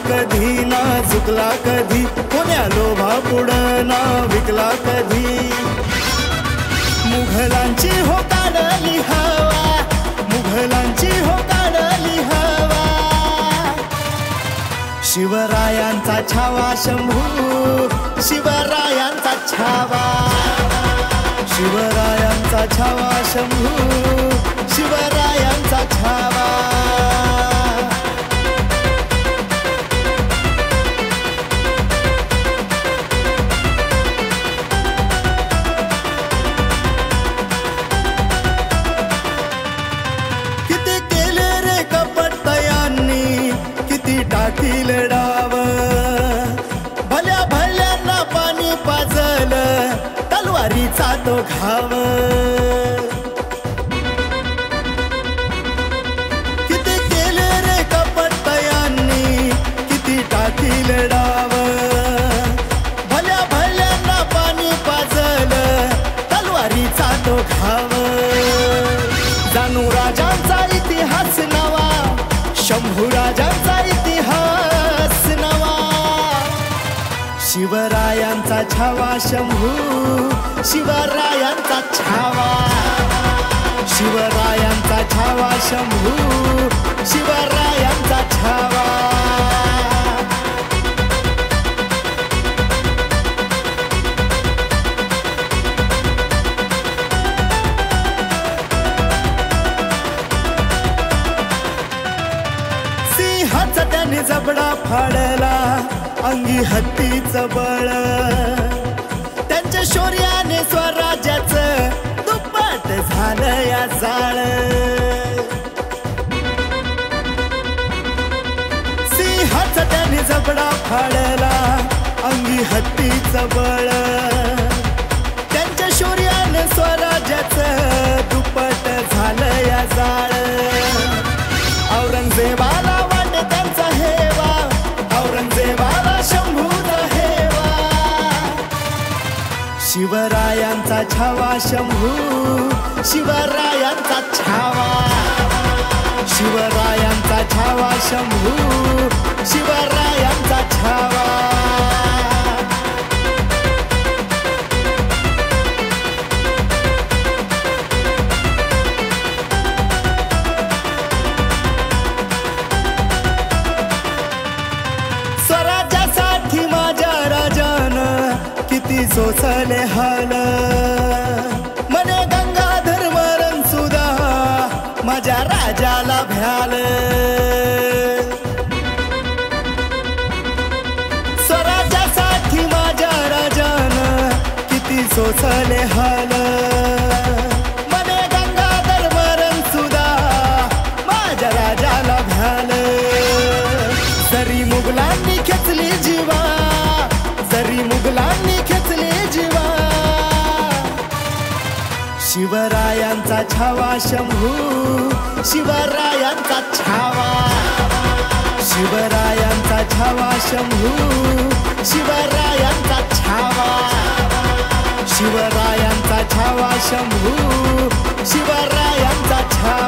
कधी ना चुकला कधी, कोण्या लोभा पुढं ना विकला कधी. मुघलांची हो काढली हवा, मुघलांची हो काढली हवा. शिवरायांचा छावा शंभू, शिवरायांचा छावा, शिवरायांचा छावा शंभू, शिवरायांचा छावा. किती केले रे कपटयांनी, किती टाकील डाव. भल्या भल्यांना पाणी पाजलं, तलवारीचा तो घाव. किती केले रे कपटयांनी, किती टाकील डाव. भल्या भल्यांना पाणी पाजलं, तलवारीचा तो घाव. जानू राजांचा इतिहास नवा, शंभू राजांचा इतिहास नवा. शिवरायांचा छावा शंभू, शिवरायांचा छावा, शिवरायांचा छावा शंभू, शिवरायांचा छावा. सिंहाचा त्याने जबडा फाडला, अंगी हत्तीचं बळ. त्यांच्या शौर्याने स्वराज्याचं दुप्पट झालं या जाळ. सिंहाचा त्याने जबडा फाडला, अंगी हत्तीचं बळ. त्यांच्या शौर्याने स्वराज्याचं दुप्पट झालं या जाळ. औरंगजेबाला वाटे त्यांचा हेवा, औरंगजेबाला शंभूचा हेवा. शिवरायांचा छावा शंभू, शिवरायांचा छावा, शिवरायांचा छावा शंभू, शिवरायांचा छावा. स्वराज्यासाठी माझ्या राजानं किती सोसले हाल. मने गंगाधर मरण सुद्धा माझ्या राजाला भ्याल. स्वराज्यासाठी माझ्या राजानं किती सोसले हाल. मने गंगाधर मरण सुद्धा माझ्या राजाला भ्याल. जरी मुघलांनी खेचली जीवा, जरी मुघलांनी खेचली जीवा. शिवरायांचा छावा शंभू, शिवरायांचा छावा, शिवरायांचा छावा शंभू, शिवरायांचा छावा, शिवरायांचा छावा शंभू, शिवरायांचा छावा.